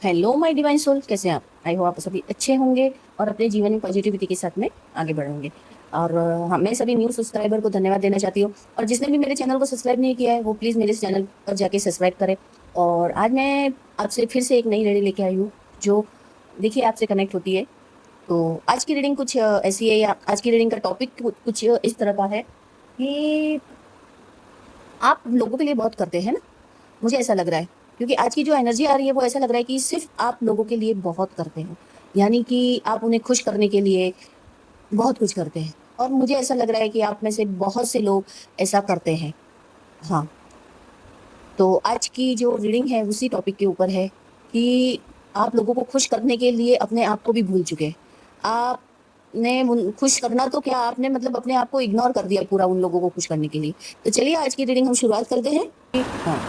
Hello my divine soul, कैसे हैं आप? आई हो आप सभी अच्छे होंगे और अपने जीवन में पॉजिटिविटी के साथ में आगे बढ़ेंगे। और हाँ, मैं सभी न्यू सब्सक्राइबर को धन्यवाद देना चाहती हूँ। और जिसने भी मेरे चैनल को सब्सक्राइब नहीं किया है वो प्लीज़ मेरे चैनल पर जाके सब्सक्राइब करें। और आज मैं आपसे फिर से एक नई रीडिंग लेके आई हूँ जो देखिए आपसे कनेक्ट होती है। तो आज की रीडिंग कुछ ऐसी है, या आज की रीडिंग का टॉपिक कुछ इस तरह का है कि आप लोगों के लिए बहुत करते हैं ना, मुझे ऐसा लग रहा है। क्योंकि आज की जो एनर्जी आ रही है वो ऐसा लग रहा है कि सिर्फ आप लोगों के लिए बहुत करते हैं, यानी कि आप उन्हें खुश करने के लिए बहुत कुछ करते हैं। और मुझे ऐसा लग रहा है कि आप में से बहुत से लोग ऐसा करते हैं। हाँ, तो आज की जो रीडिंग है उसी टॉपिक के ऊपर है कि आप लोगों को खुश करने के लिए अपने आप को भी भूल चुके हैं। आपने खुश करना तो क्या, आपने मतलब अपने आप को इग्नोर कर दिया पूरा उन लोगों को खुश करने के लिए। तो चलिए आज की रीडिंग हम शुरुआत करते हैं। हाँ,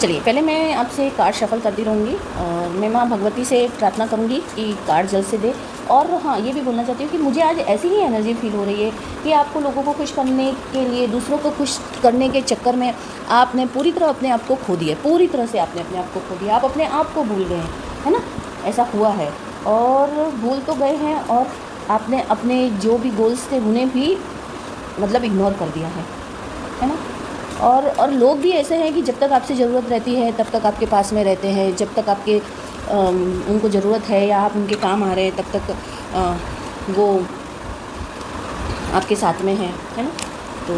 चलिए पहले मैं आपसे कार्ड शफल करती रहूँगी और मैं माँ भगवती से प्रार्थना करूँगी कि कार्ड जल्द से दे। और हाँ, ये भी बोलना चाहती हूँ कि मुझे आज ऐसी ही एनर्जी फील हो रही है कि आपको लोगों को खुश करने के लिए, दूसरों को खुश करने के चक्कर में आपने पूरी तरह अपने आप को खो दिया। पूरी तरह से आपने अपने आप को खो दिया, आप अपने आप को भूल गए हैं, है ना? ऐसा हुआ है। और भूल तो गए हैं और आपने अपने जो भी गोल्स थे उन्हें भी मतलब इग्नोर कर दिया है ना? और लोग भी ऐसे हैं कि जब तक आपसे ज़रूरत रहती है तब तक आपके पास में रहते हैं, जब तक आपके उनको ज़रूरत है या आप उनके काम आ रहे हैं तब तक वो आपके साथ में हैं, है ना? तो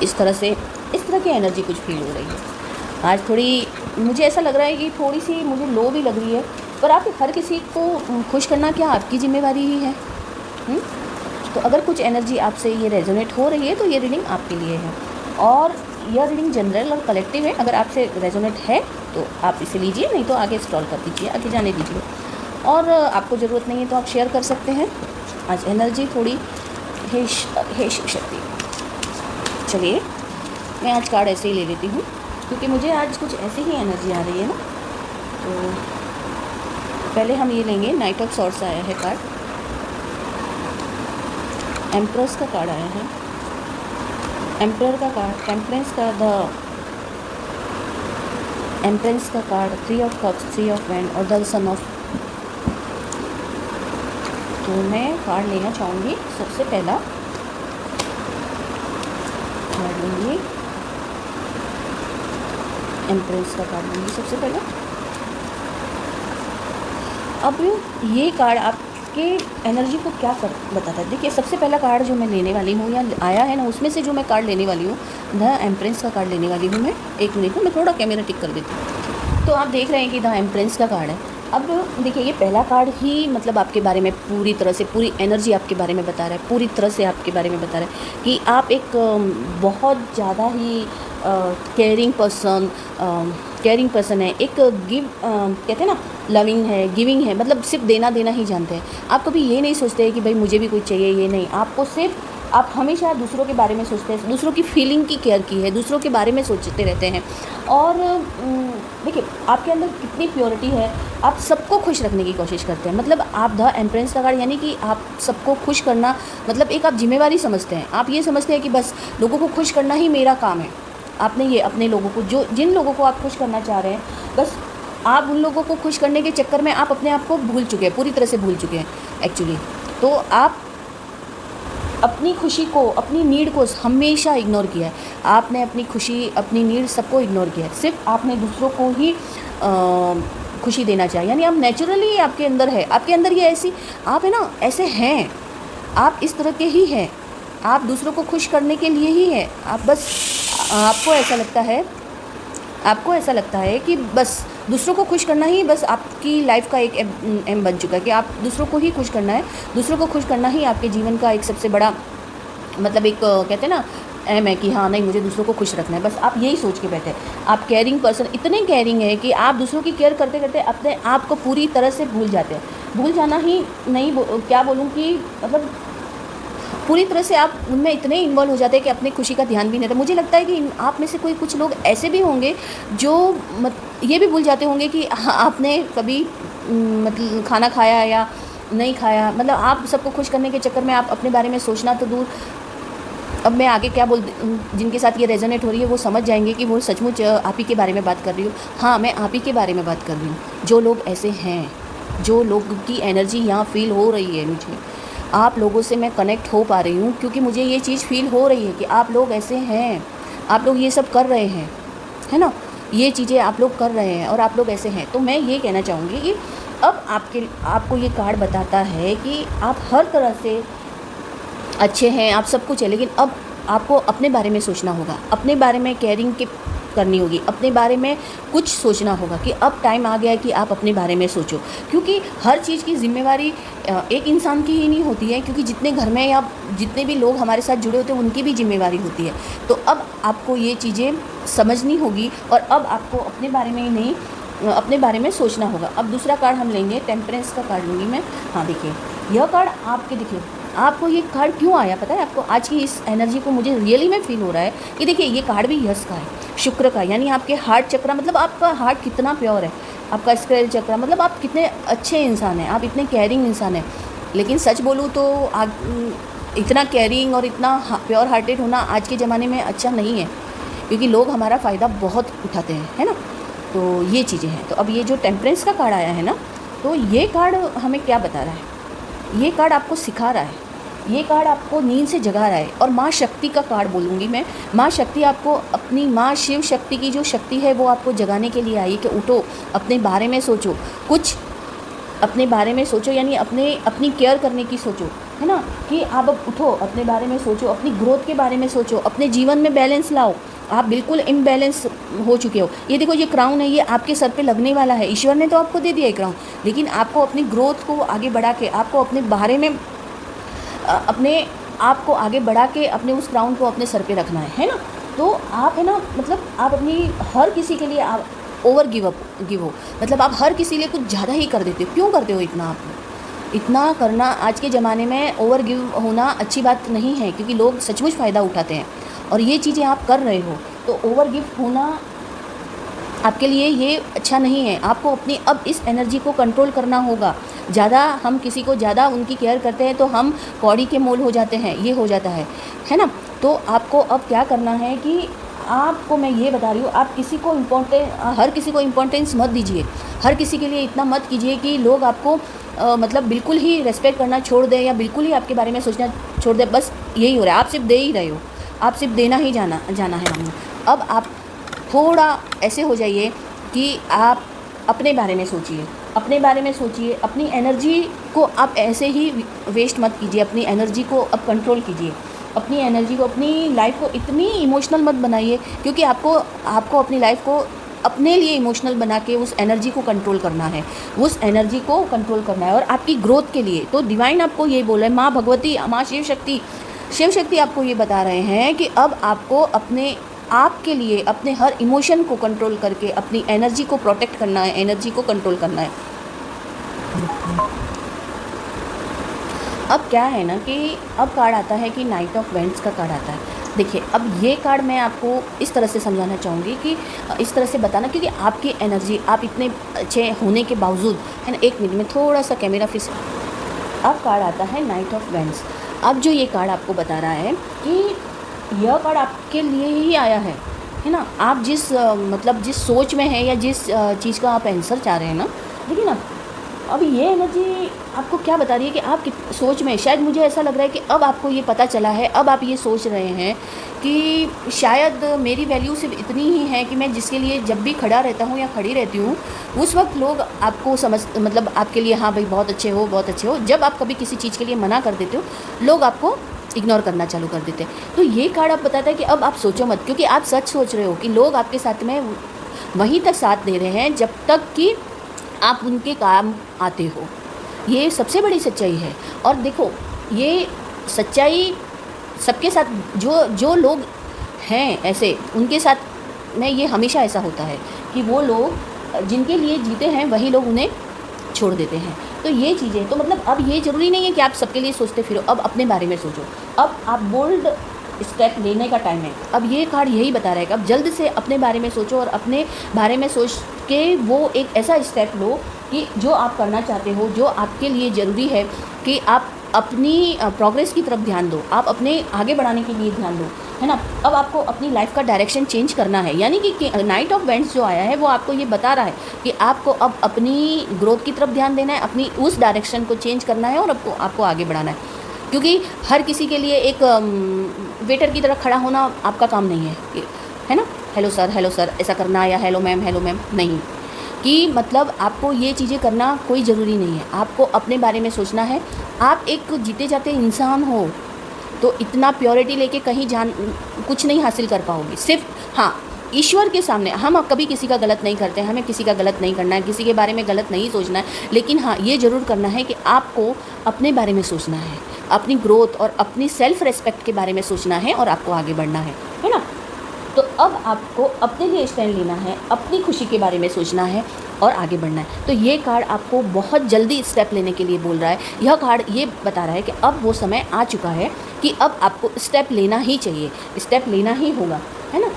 इस तरह से, इस तरह की एनर्जी कुछ फील हो रही है आज। थोड़ी मुझे ऐसा लग रहा है कि थोड़ी सी मुझे लो भी लग रही है। पर आप हर किसी को खुश करना क्या आपकी ज़िम्मेवारी ही है? हुँ? तो अगर कुछ एनर्जी आपसे ये रेजोनेट हो रही है तो ये रीडिंग आपके लिए है। और यह रीडिंग जनरल और कलेक्टिव है। अगर आपसे रेजोनेट है तो आप इसे लीजिए, नहीं तो आगे स्क्रॉल कर दीजिए, आगे जाने दीजिए। और आपको ज़रूरत नहीं है तो आप शेयर कर सकते हैं। आज एनर्जी थोड़ी हे शिव शक्ति। चलिए मैं आज कार्ड ऐसे ही ले लेती हूँ क्योंकि मुझे आज कुछ ऐसी ही एनर्जी आ रही है ना। तो पहले हम ये लेंगे, नाइट ऑफ सॉर्ड्स आया है कार्ड, एम्प्रेस का कार्ड आया है, एम्परर का कार्ड, टेम्परेंस का, द एम्प्रेस का card, 3 of cups, 3 of wand और द सन ऑफ। तो मैं कार्ड लेना चाहूँगी। सबसे पहला कार्ड लूँगी, एम्प्रेस का कार्ड लूँगी सबसे पहला। अब ये कार्ड आपके एनर्जी को क्या कर बताता है? देखिए सबसे पहला कार्ड जो मैं लेने वाली हूँ या आया है ना, उसमें से जो मैं कार्ड लेने वाली हूँ, द एम्प्रेस का कार्ड लेने वाली हूँ मैं। एक मिनट में मैं थोड़ा कैमरा टिक कर देती हूँ। तो आप देख रहे हैं कि द एम्प्रेस का कार्ड है। अब देखिए ये पहला कार्ड ही मतलब आपके बारे में पूरी तरह से, पूरी एनर्जी आपके बारे में बता रहा है, पूरी तरह से आपके बारे में बता रहा है कि आप एक बहुत ज़्यादा ही केयरिंग पर्सन है। एक कहते हैं ना, लविंग है, गिविंग है, मतलब सिर्फ देना देना ही जानते हैं। आप कभी ये नहीं सोचते हैं कि भाई मुझे भी कुछ चाहिए, ये नहीं। आपको सिर्फ, आप हमेशा दूसरों के बारे में सोचते हैं, दूसरों की फीलिंग की केयर की है, दूसरों के बारे में सोचते रहते हैं। और देखिए आपके अंदर कितनी प्योरिटी है, आप सबको खुश रखने की कोशिश करते हैं। मतलब आप द एम्प्रेस का कार्ड, यानी कि आप सबको खुश करना मतलब एक आप जिम्मेवारी समझते हैं। आप ये समझते हैं कि बस लोगों को खुश करना ही मेरा काम है। आपने ये अपने लोगों को, जो जिन लोगों को आप खुश करना चाह रहे हैं, बस आप उन लोगों को खुश करने के चक्कर में आप अपने आप को भूल चुके हैं, पूरी तरह से भूल चुके हैं एक्चुअली। तो आप अपनी खुशी को, अपनी नीड को हमेशा इग्नोर किया है। आपने अपनी खुशी, अपनी नीड सबको इग्नोर किया है। सिर्फ आपने दूसरों को ही खुशी देना चाहिए। यानी आप नेचुरली, आपके अंदर है, आपके अंदर ये ऐसी, आप है ना, ऐसे हैं, आप इस तरह के ही हैं। आप दूसरों को खुश करने के लिए ही हैं। आप बस, आपको ऐसा लगता है, आपको ऐसा लगता है कि बस दूसरों को खुश करना ही बस आपकी लाइफ का एक एम बन चुका है कि आप दूसरों को ही खुश करना है। दूसरों को खुश करना ही आपके जीवन का एक सबसे बड़ा मतलब एक कहते हैं ना, एम है कि हाँ नहीं, मुझे दूसरों को खुश रखना है। बस आप यही सोच के बैठे। आप केयरिंग पर्सन, इतने केयरिंग है कि आप दूसरों की केयर करते करते अपने आप को पूरी तरह से भूल जाते हैं। भूल जाना ही नहीं, क्या बोलूँ कि मतलब पूरी तरह से आप उनमें इतने इन्वॉल्व हो जाते हैं कि अपनी खुशी का ध्यान भी नहीं रहता। मुझे लगता है कि आप में से कोई कुछ लोग ऐसे भी होंगे जो ये भी भूल जाते होंगे कि आपने कभी मतलब खाना खाया या नहीं खाया। मतलब आप सबको खुश करने के चक्कर में आप अपने बारे में सोचना तो दूर, अब मैं आगे क्या जिनके साथ ये रेजोनेट हो रही है वो समझ जाएंगे कि वो सचमुच आप ही के बारे में बात कर रही हूँ। हाँ, मैं आप ही के बारे में बात कर रही हूँ। जो लोग ऐसे हैं, जो लोग की एनर्जी यहाँ फील हो रही है मुझे, आप लोगों से मैं कनेक्ट हो पा रही हूँ क्योंकि मुझे ये चीज़ फील हो रही है कि आप लोग ऐसे हैं, आप लोग ये सब कर रहे हैं, है ना, ये चीज़ें आप लोग कर रहे हैं और आप लोग ऐसे हैं। तो मैं ये कहना चाहूँगी कि अब आपको ये कार्ड बताता है कि आप हर तरह से अच्छे हैं, आप सब कुछ है, लेकिन अब आपको अपने बारे में सोचना होगा, अपने बारे में केयरिंग करनी होगी, अपने बारे में कुछ सोचना होगा कि अब टाइम आ गया है कि आप अपने बारे में सोचो। क्योंकि हर चीज़ की जिम्मेवारी एक इंसान की ही नहीं होती है, क्योंकि जितने घर में या जितने भी लोग हमारे साथ जुड़े होते हैं उनकी भी जिम्मेवारी होती है। तो अब आपको ये चीज़ें समझनी होगी और अब आपको अपने बारे में ही नहीं, अपने बारे में सोचना होगा। अब दूसरा कार्ड हम लेंगे, टेम्परेंस का कार्ड लूँगी मैं। हाँ, देखिए यह कार्ड आपके, देखिए आपको ये कार्ड क्यों आया पता है आपको? आज की इस एनर्जी को मुझे रियली में फील हो रहा है कि देखिए ये कार्ड भी यश का है, शुक्र का, यानी आपके हार्ट चक्र, मतलब आपका हार्ट कितना प्योर है, आपका स्क्वेयर चक्र, मतलब आप कितने अच्छे इंसान हैं, आप इतने केयरिंग इंसान हैं। लेकिन सच बोलूँ तो इतना केयरिंग और इतना प्योर हार्टेड होना आज के ज़माने में अच्छा नहीं है, क्योंकि लोग हमारा फ़ायदा बहुत उठाते हैं, है ना। तो ये चीज़ें हैं। तो अब ये जो टेम्परेंस का कार्ड आया है ना, तो ये कार्ड हमें क्या बता रहा है? ये कार्ड आपको सिखा रहा है, ये कार्ड आपको नींद से जगा रहा है। और माँ शक्ति का कार्ड बोलूँगी मैं। माँ शक्ति आपको अपनी माँ शिव शक्ति की जो शक्ति है वो आपको जगाने के लिए आई कि उठो, अपने बारे में सोचो, कुछ अपने बारे में सोचो, यानी अपनी केयर करने की सोचो, है ना, कि आप अब उठो, अपने बारे में सोचो, अपनी ग्रोथ के बारे में सोचो, अपने जीवन में बैलेंस लाओ। आप बिल्कुल इम्बैलेंस हो चुके हो। ये देखो, ये क्राउन है, ये आपके सर पे लगने वाला है। ईश्वर ने तो आपको दे दिया है क्राउन, लेकिन आपको अपनी ग्रोथ को आगे बढ़ा के, आपको अपने बारे में अपने आप को आगे बढ़ा के अपने उस क्राउन को अपने सर पे रखना है ना। तो आप, है ना, मतलब आप अपनी हर किसी के लिए आप ओवर गिव हो, मतलब आप हर किसी लिए कुछ ज़्यादा ही कर देते हो। क्यों करते हो इतना? आप इतना करना आज के ज़माने में ओवर गिव होना अच्छी बात नहीं है, क्योंकि लोग सचमुच फ़ायदा उठाते हैं और ये चीज़ें आप कर रहे हो। तो ओवर गिव होना आपके लिए ये अच्छा नहीं है। आपको अपनी अब इस एनर्जी को कंट्रोल करना होगा। ज़्यादा हम किसी को ज़्यादा उनकी केयर करते हैं तो हम कौड़ी के मोल हो जाते हैं, ये हो जाता है ना। तो आपको अब क्या करना है कि आपको मैं ये बता रही हूँ, आप हर किसी को इम्पोर्टेंस मत दीजिए। हर किसी के लिए इतना मत कीजिए कि लोग आपको मतलब बिल्कुल ही रेस्पेक्ट करना छोड़ दें या बिल्कुल ही आपके बारे में सोचना छोड़ दें। बस यही हो रहा है, आप सिर्फ दे ही रहे हो, आप सिर्फ देना ही जाना है हमें। अब आप थोड़ा ऐसे हो जाइए कि आप अपने बारे में सोचिए, अपनी एनर्जी को आप ऐसे ही वेस्ट मत कीजिए। अपनी एनर्जी को अब कंट्रोल कीजिए, अपनी एनर्जी को, अपनी लाइफ को इतनी इमोशनल मत बनाइए, क्योंकि आपको अपनी लाइफ को अपने लिए इमोशनल बना के उस एनर्जी को कंट्रोल करना है, और आपकी ग्रोथ के लिए। तो डिवाइन आपको ये बोल रहा है, माँ भगवती, माँ शिव शक्ति आपको ये बता रहे हैं कि अब आपको अपने आप के लिए अपने हर इमोशन को कंट्रोल करके अपनी एनर्जी को प्रोटेक्ट करना है, एनर्जी को कंट्रोल करना है। अब क्या है ना कि अब कार्ड आता है कि नाइट ऑफ वेंट्स का कार्ड आता है। देखिए, अब ये कार्ड मैं आपको इस तरह से समझाना चाहूँगी कि इस तरह से बताना, क्योंकि आपकी एनर्जी, आप इतने अच्छे होने के बावजूद, है ना। एक मिनट में थोड़ा सा कैमरा फिर से। अब कार्ड आता है नाइट ऑफ वेंट्स। अब जो ये कार्ड आपको बता रहा है कि यह कार्ड आपके लिए ही आया है ना। आप जिस सोच में है या जिस चीज़ का आप आंसर चाह रहे हैं ना, देखिए ना, अब ये एनर्जी आपको क्या बता रही है कि आप सोच में, शायद मुझे ऐसा लग रहा है कि अब आपको ये पता चला है, अब आप ये सोच रहे हैं कि शायद मेरी वैल्यू सिर्फ इतनी ही है कि मैं जिसके लिए जब भी खड़ा रहता हूँ या खड़ी रहती हूँ, उस वक्त लोग आपको आपके लिए, हाँ भाई बहुत अच्छे हो। जब आप कभी किसी चीज़ के लिए मना कर देते हो, लोग आपको इग्नोर करना चालू कर देते हैं। तो ये कार्ड आप बताता है कि अब आप सोचो मत, क्योंकि आप सच सोच रहे हो कि लोग आपके साथ में वहीं तक साथ दे रहे हैं जब तक कि आप उनके काम आते हो। ये सबसे बड़ी सच्चाई है। और देखो, ये सच्चाई सबके साथ, जो लोग हैं ऐसे, उनके साथ में ये हमेशा ऐसा होता है कि वो लोग जिनके लिए जीते हैं वही लोग उन्हें छोड़ देते हैं। तो ये चीज़ें, तो मतलब अब ये ज़रूरी नहीं है कि आप सबके लिए सोचते फिरो, अब अपने बारे में सोचो। अब आप बोल्ड स्टेप लेने का टाइम है। अब ये कार्ड यही बता रहा है कि अब जल्द से अपने बारे में सोचो और अपने बारे में सोच के वो एक ऐसा स्टेप लो कि जो आप करना चाहते हो, जो आपके लिए ज़रूरी है कि आप अपनी प्रोग्रेस की तरफ ध्यान दो, आप अपने आगे बढ़ाने के लिए ध्यान दो, है ना। अब आपको अपनी लाइफ का डायरेक्शन चेंज करना है, यानी कि नाइट ऑफ वेंट्स जो आया है वो आपको ये बता रहा है कि आपको अब अपनी ग्रोथ की तरफ ध्यान देना है, अपनी उस डायरेक्शन को चेंज करना है और आपको आगे बढ़ाना है। क्योंकि हर किसी के लिए एक वेटर की तरह खड़ा होना आपका काम नहीं है ना। हेलो सर ऐसा करना, या हेलो मैम नहीं, कि मतलब आपको ये चीज़ें करना कोई ज़रूरी नहीं है। आपको अपने बारे में सोचना है। आप एक जीते जाते इंसान हो, तो इतना प्योरिटी लेके कहीं कुछ नहीं हासिल कर पाओगे। सिर्फ हाँ, ईश्वर के सामने हम कभी किसी का गलत नहीं करते हैं, हमें किसी का गलत नहीं करना है, किसी के बारे में गलत नहीं सोचना है। लेकिन हाँ, ये ज़रूर करना है कि आपको अपने बारे में सोचना है, अपनी ग्रोथ और अपनी सेल्फ रेस्पेक्ट के बारे में सोचना है और आपको आगे बढ़ना है ना। तो अब आपको अपने लिए स्टैंड लेना है, अपनी खुशी के बारे में सोचना है और आगे बढ़ना है। तो ये कार्ड आपको बहुत जल्दी स्टेप लेने के लिए बोल रहा है। यह कार्ड ये बता रहा है कि अब वो समय आ चुका है कि अब आपको स्टेप लेना ही चाहिए, स्टेप लेना ही होगा, है ना।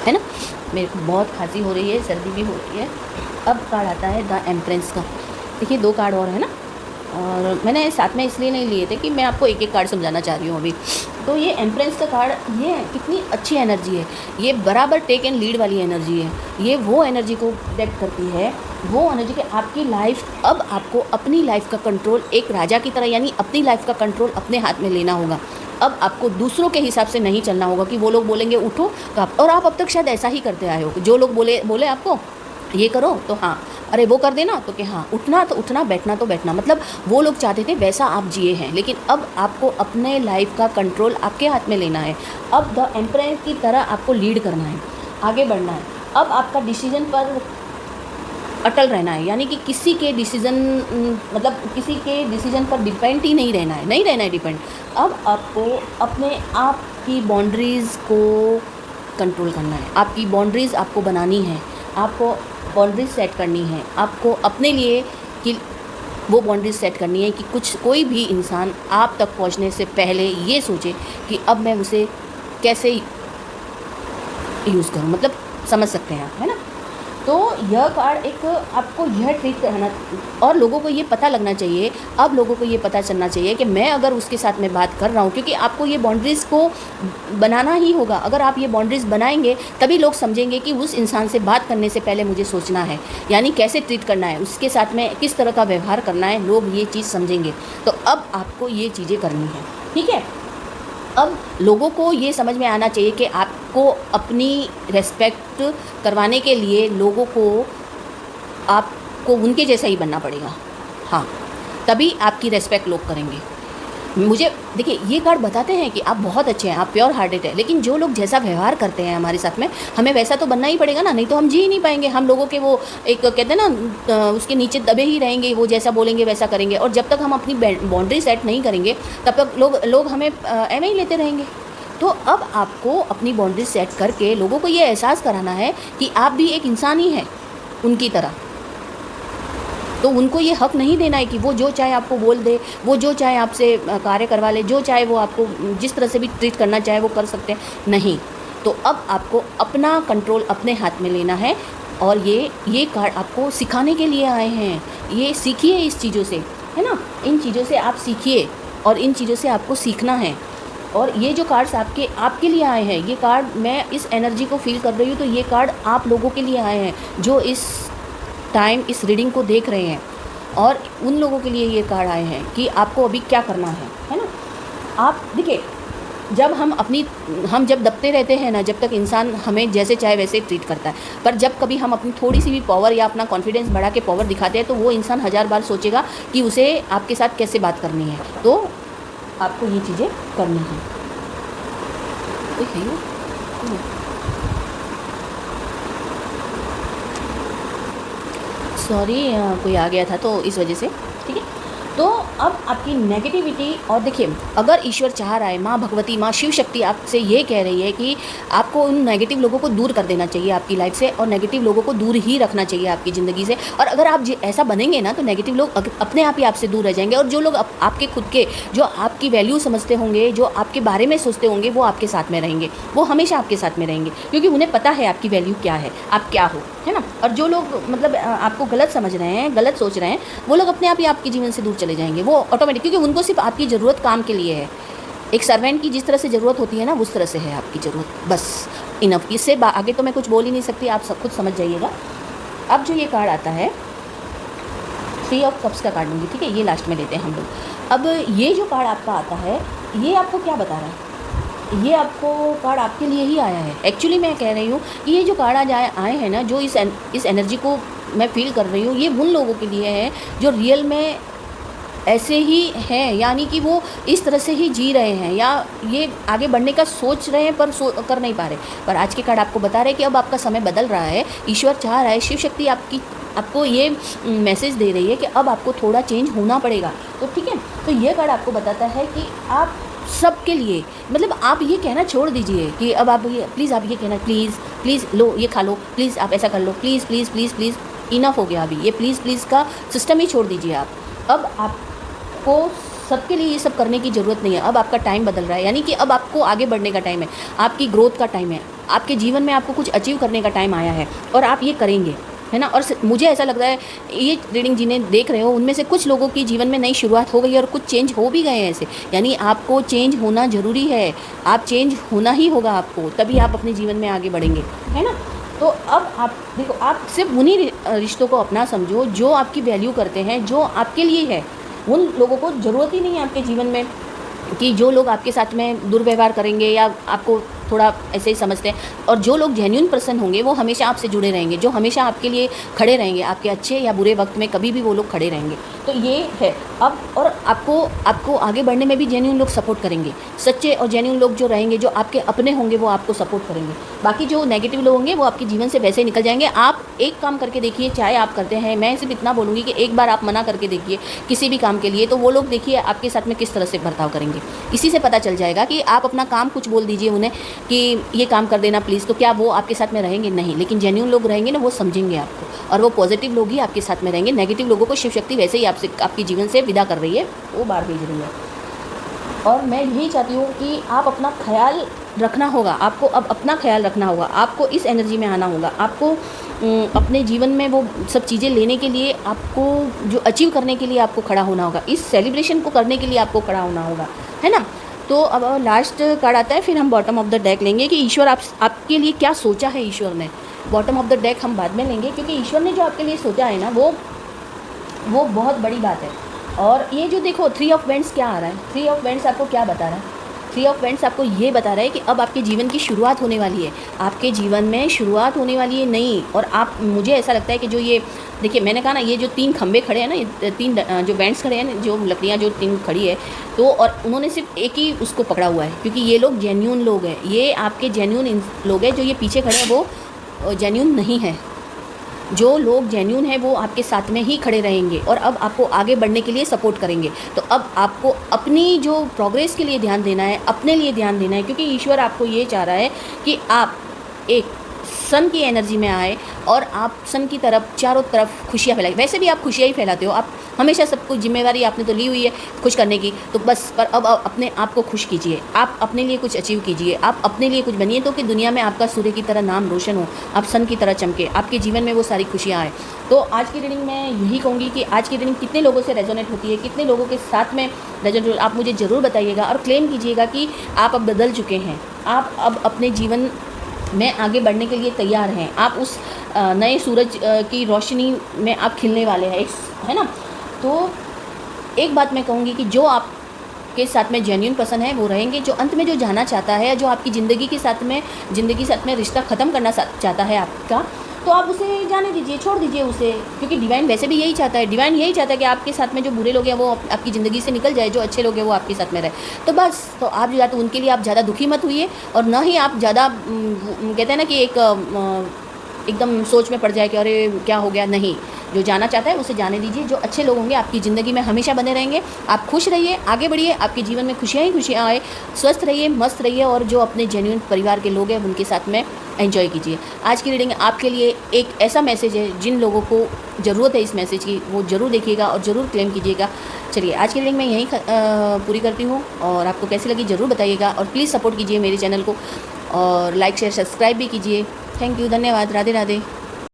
है ना, मेरे को बहुत खांसी हो रही है, सर्दी भी हो रही है। अब कार्ड आता है द एम्प्रेस का। देखिए 2 कार्ड और है ना, और मैंने साथ में इसलिए नहीं लिए थे कि मैं आपको एक एक कार्ड समझाना चाह रही हूँ अभी। तो ये एम्प्रेस का कार्ड, ये कितनी अच्छी एनर्जी है, ये बराबर टेक एंड लीड वाली एनर्जी है। ये वो एनर्जी को प्रोटेक्ट करती है, वो एनर्जी कि आपकी लाइफ, अब आपको अपनी लाइफ का कंट्रोल एक राजा की तरह, यानी अपनी लाइफ का कंट्रोल अपने हाथ में लेना होगा। अब आपको दूसरों के हिसाब से नहीं चलना होगा कि वो लोग बोलेंगे उठो तो आप, और आप अब तक शायद ऐसा ही करते आए हो, जो लोग बोले आपको ये करो तो हाँ, अरे वो कर देना तो कि हाँ, उठना तो उठना, बैठना तो बैठना, मतलब वो लोग चाहते थे वैसा आप जिए हैं। लेकिन अब आपको अपने लाइफ का कंट्रोल आपके हाथ में लेना है। अब द एम्पायर की तरह आपको लीड करना है, आगे बढ़ना है। अब आपका डिसीजन पर अटल रहना है, यानी कि किसी के डिसीजन, मतलब किसी के डिसीजन पर डिपेंड ही नहीं रहना है डिपेंड। अब आपको अपने आप की बाउंड्रीज़ को कंट्रोल करना है, आपकी बाउंड्रीज़ आपको बनानी है, आपको बाउंड्रीज सेट करनी है, आपको अपने लिए कि वो बाउंड्रीज सेट करनी है कि कोई भी इंसान आप तक पहुंचने से पहले ये सोचे कि अब मैं उसे कैसे यूज़ करूं, मतलब समझ सकते हैं आप, है ना। तो यह कार्ड एक आपको यह ट्रीट करना, और लोगों को ये पता लगना चाहिए, अब लोगों को ये पता चलना चाहिए कि मैं अगर उसके साथ में बात कर रहा हूँ, क्योंकि आपको ये बाउंड्रीज़ को बनाना ही होगा। अगर आप ये बाउंड्रीज़ बनाएंगे तभी लोग समझेंगे कि उस इंसान से बात करने से पहले मुझे सोचना है, यानी कैसे ट्रीट करना है, उसके साथ में किस तरह का व्यवहार करना है, लोग ये चीज़ समझेंगे। तो अब आपको ये चीज़ें करनी है, ठीक है। अब लोगों को ये समझ में आना चाहिए कि आपको अपनी रेस्पेक्ट करवाने के लिए लोगों को आपको उनके जैसा ही बनना पड़ेगा, हाँ, तभी आपकी रेस्पेक्ट लोग करेंगे। मुझे देखिए, ये कार्ड बताते हैं कि आप बहुत अच्छे हैं, आप प्योर हार्टेड है, लेकिन जो लोग जैसा व्यवहार करते हैं हमारे साथ में, हमें वैसा तो बनना ही पड़ेगा ना, नहीं तो हम जी ही नहीं पाएंगे। हम लोगों के वो एक कहते हैं ना, उसके नीचे दबे ही रहेंगे, वो जैसा बोलेंगे वैसा करेंगे। और जब तक हम अपनी बाउंड्री सेट नहीं करेंगे तब तक लोग हमें ऐਵੇਂ ही लेते रहेंगे। तो अब आपको अपनी बाउंड्री सेट करके लोगों को ये एहसास कराना है कि आप भी एक इंसान ही हैं उनकी तरह। तो उनको ये हक नहीं देना है कि वो जो चाहे आपको बोल दे, वो जो चाहे आपसे कार्य करवा ले, जो चाहे वो आपको जिस तरह से भी ट्रीट करना चाहे वो कर सकते हैं, नहीं। तो अब आपको अपना कंट्रोल अपने हाथ में लेना है, और ये कार्ड आपको सिखाने के लिए आए हैं। ये सीखिए इस चीज़ों से, है ना, इन चीज़ों से आप सीखिए और इन चीज़ों से आपको सीखना है। और ये जो कार्ड्स आपके लिए आए हैं, ये कार्ड, मैं इस एनर्जी को फील कर रही हूँ, तो ये कार्ड आप लोगों के लिए आए हैं जो इस टाइम इस रीडिंग को देख रहे हैं, और उन लोगों के लिए ये कार्ड आए हैं कि आपको अभी क्या करना है ना। आप देखिए, जब हम जब दबते रहते हैं ना, जब तक इंसान हमें जैसे चाहे वैसे ट्रीट करता है, पर जब कभी हम अपनी थोड़ी सी भी पावर या अपना कॉन्फिडेंस बढ़ा के पावर दिखाते हैं, तो वो इंसान 1000 बार सोचेगा कि उसे आपके साथ कैसे बात करनी है। तो आपको ये चीज़ें करनी है। सॉरी, कोई आ गया था तो इस वजह से, ठीक है। तो अब आपकी नेगेटिविटी, और देखिए, अगर ईश्वर चाह रहा है, माँ भगवती, माँ शिव शक्ति आपसे ये कह रही है कि आपको उन नेगेटिव लोगों को दूर कर देना चाहिए आपकी लाइफ से, और नेगेटिव लोगों को दूर ही रखना चाहिए आपकी ज़िंदगी से। और अगर आप ऐसा बनेंगे ना, तो नेगेटिव लोग अपने आप ही आपसे दूर रह जाएंगे, और जो लोग आपके खुद के, जो आपकी वैल्यू समझते होंगे, जो आपके बारे में सोचते होंगे, वो आपके साथ में रहेंगे, वो हमेशा आपके साथ में रहेंगे, क्योंकि उन्हें पता है आपकी वैल्यू क्या है, आप क्या हो, है ना। और जो लोग मतलब आपको गलत समझ रहे हैं, गलत सोच रहे हैं, वो लोग अपने आप ही आपके जीवन से दूर चले जाएंगे, वो ऑटोमेटिक, क्योंकि उनको सिर्फ आपकी ज़रूरत काम के लिए है। एक सर्वेंट की जिस तरह से ज़रूरत होती है ना, उस तरह से है आपकी ज़रूरत, बस इनफ। इससे आगे तो मैं कुछ बोल ही नहीं सकती, आप सब खुद समझ जाइएगा। अब जो ये कार्ड आता है, 3 ऑफ कप्स का कार्ड लूँगी, ठीक है, ये लास्ट में लेते हैं हम लोग। अब ये जो कार्ड आपका आता है, ये आपको क्या बता रहा है? ये आपको कार्ड आपके लिए ही आया है। एक्चुअली मैं कह रही हूँ कि ये जो कार्ड आज आए हैं ना, जो इस एनर्जी को मैं फील कर रही हूँ, ये उन लोगों के लिए है जो रियल में ऐसे ही हैं, यानी कि वो इस तरह से ही जी रहे हैं, या ये आगे बढ़ने का सोच रहे हैं पर कर नहीं पा रहे। पर आज के कार्ड आपको बता रहे हैं कि अब आपका समय बदल रहा है। ईश्वर चाह रहा है, शिव शक्ति आपको ये मैसेज दे रही है कि अब आपको थोड़ा चेंज होना पड़ेगा। तो ठीक है, तो ये कार्ड आपको बताता है कि आप सबके लिए, मतलब आप ये कहना छोड़ दीजिए कि अब आप ये प्लीज़, आप ये कहना प्लीज़ प्लीज़, लो ये खा लो, प्लीज़ आप ऐसा कर लो, please please please please, enough हो गया अभी, ये प्लीज़ प्लीज़ का सिस्टम ही छोड़ दीजिए आप। अब आपको सबके लिए ये सब करने की ज़रूरत नहीं है। अब आपका टाइम बदल रहा है, यानी कि अब आपको आगे बढ़ने का टाइम है, आपकी ग्रोथ का टाइम है, आपके जीवन में आपको कुछ अचीव करने का टाइम आया है, और आप ये करेंगे, है ना। और मुझे ऐसा लगता है ये रीडिंग जिन्हें देख रहे हो, उनमें से कुछ लोगों की जीवन में नई शुरुआत हो गई है और कुछ चेंज हो भी गए हैं ऐसे, यानी आपको चेंज होना ज़रूरी है। आप चेंज होना ही होगा आपको, तभी आप अपने जीवन में आगे बढ़ेंगे, है ना। तो अब आप देखो, आप सिर्फ उन्हीं रिश्तों को अपना समझो जो आपकी वैल्यू करते हैं, जो आपके लिए है। उन लोगों को ज़रूरत ही नहीं है आपके जीवन में कि जो लोग आपके साथ में दुर्व्यवहार करेंगे या आपको थोड़ा ऐसे ही समझते हैं। और जो लोग जेन्युइन पर्सन होंगे वो हमेशा आपसे जुड़े रहेंगे, जो हमेशा आपके लिए खड़े रहेंगे, आपके अच्छे या बुरे वक्त में कभी भी वो लोग खड़े रहेंगे। तो ये है अब, और आपको आगे बढ़ने में भी जेन्युइन लोग सपोर्ट करेंगे। सच्चे और जेन्युइन लोग जो रहेंगे, जो आपके अपने होंगे, वो आपको सपोर्ट करेंगे। बाकी जो नेगेटिव लोग होंगे वो आपके जीवन से वैसे ही निकल जाएंगे। आप एक काम करके देखिए, चाहे आप करते हैं, मैं सिर्फ इतना बोलूँगी कि एक बार आप मना करके देखिए किसी भी काम के लिए, तो वो लोग देखिए आपके साथ में किस तरह से बर्ताव करेंगे। इसी से पता चल जाएगा कि आप अपना काम कुछ बोल दीजिए उन्हें कि ये काम कर देना प्लीज़, तो क्या वो आपके साथ में रहेंगे? नहीं। लेकिन जेन्युइन लोग रहेंगे ना, वो समझेंगे आपको, और वो पॉजिटिव लोग ही आपके साथ में रहेंगे। नेगेटिव लोगों को शिव शक्ति वैसे ही आपके जीवन से विदा कर रही है, वो बाहर भेज रही है। और मैं यही चाहती हूँ कि आप अपना ख्याल रखना होगा, आपको अब अपना ख्याल रखना होगा, आपको इस एनर्जी में आना होगा, आपको अपने जीवन में वो सब चीज़ें लेने के लिए, आपको जो अचीव करने के लिए आपको खड़ा होना होगा, इस सेलिब्रेशन को करने के लिए आपको खड़ा होना होगा, है ना। तो अब लास्ट कार्ड आता है, फिर हम बॉटम ऑफ द डेक लेंगे कि ईश्वर आपके लिए क्या सोचा है ईश्वर ने। बॉटम ऑफ द डेक हम बाद में लेंगे, क्योंकि ईश्वर ने जो आपके लिए सोचा है ना, वो बहुत बड़ी बात है। और ये जो देखो 3 ऑफ वेंट्स क्या आ रहा है, 3 ऑफ वेंट्स आपको क्या बता रहा है? 3 ऑफ वेंट्स आपको ये बता रहा है कि अब आपके जीवन की शुरुआत होने वाली है, आपके जीवन में शुरुआत होने वाली है नई। और आप, मुझे ऐसा लगता है कि जो ये देखिए, मैंने कहा ना, ये जो 3 खंबे खड़े हैं ना, ये 3 जो वेंट्स खड़े हैं ना, जो लकड़ियाँ जो 3 खड़ी है, तो और उन्होंने सिर्फ एक ही उसको पकड़ा हुआ है, क्योंकि ये लोग जेन्युइन लोग हैं, ये आपके जेन्युइन लोग हैं। जो ये पीछे खड़े हैं वो जेन्युइन नहीं है। जो लोग जेन्युइन है वो आपके साथ में ही खड़े रहेंगे और अब आपको आगे बढ़ने के लिए सपोर्ट करेंगे। तो अब आपको अपनी जो प्रोग्रेस के लिए ध्यान देना है, अपने लिए ध्यान देना है, क्योंकि ईश्वर आपको ये चाह रहा है कि आप एक सन की एनर्जी में आए और आप सन की तरफ चारों तरफ खुशियाँ फैलाएं। वैसे भी आप खुशियाँ ही फैलाते हो, आप हमेशा सबको, जिम्मेवारी आपने तो ली हुई है खुश करने की, तो बस पर अब अपने आप को खुश कीजिए, आप अपने लिए कुछ अचीव कीजिए, आप अपने लिए कुछ बनिए, तो कि दुनिया में आपका सूर्य की तरह नाम रोशन हो, आप सन की तरह चमके, आपके जीवन में वो सारी खुशियाँ आए। तो आज की रीडिंग में यही कहूँगी कि आज की रीडिंग कितने लोगों से रेजोनेट होती है, कितने लोगों के साथ में रेजोनेट, आप मुझे ज़रूर बताइएगा और क्लेम कीजिएगा कि आप अब बदल चुके हैं, आप अब अपने जीवन में आगे बढ़ने के लिए तैयार हैं, आप उस नए सूरज की रोशनी में आप खिलने वाले हैं, है ना। तो एक बात मैं कहूँगी कि जो आपके साथ में जेन्युइन पर्सन है वो रहेंगे, जो अंत में जो जाना चाहता है, जो आपकी ज़िंदगी के साथ में रिश्ता ख़त्म करना चाहता है आपका, तो आप उसे जाने दीजिए, छोड़ दीजिए उसे, क्योंकि डिवाइन वैसे भी यही चाहता है। डिवाइन यही चाहता है कि आपके साथ में जो बुरे लोग हैं वो आपकी ज़िंदगी से निकल जाए, जो अच्छे लोग हैं वो आपके साथ में रहे। तो बस, तो आप जो तो उनके लिए आप ज़्यादा दुखी मत हुइए, और ना ही आप ज़्यादा कहते हैं ना कि एकदम सोच में पड़ जाए कि अरे क्या हो गया। नहीं, जो जाना चाहता है उसे जाने दीजिए। जो अच्छे लोग होंगे आपकी ज़िंदगी में हमेशा बने रहेंगे। आप खुश रहिए, आगे बढ़िए, आपके जीवन में खुशियाँ ही खुशियाँ आए, स्वस्थ रहिए, मस्त रहिए, और जो अपने जेन्युइन परिवार के लोग हैं उनके साथ में एंजॉय कीजिए। आज की रीडिंग आपके लिए एक ऐसा मैसेज है, जिन लोगों को ज़रूरत है इस मैसेज की वो ज़रूर देखिएगा और ज़रूर क्लेम कीजिएगा। चलिए, आज की रीडिंग मैं यहीं पूरी करती हूँ, और आपको कैसी लगी ज़रूर बताइएगा, और प्लीज़ सपोर्ट कीजिए मेरे चैनल को, और लाइक शेयर सब्सक्राइब भी कीजिए। थैंक यू, धन्यवाद, राधे राधे।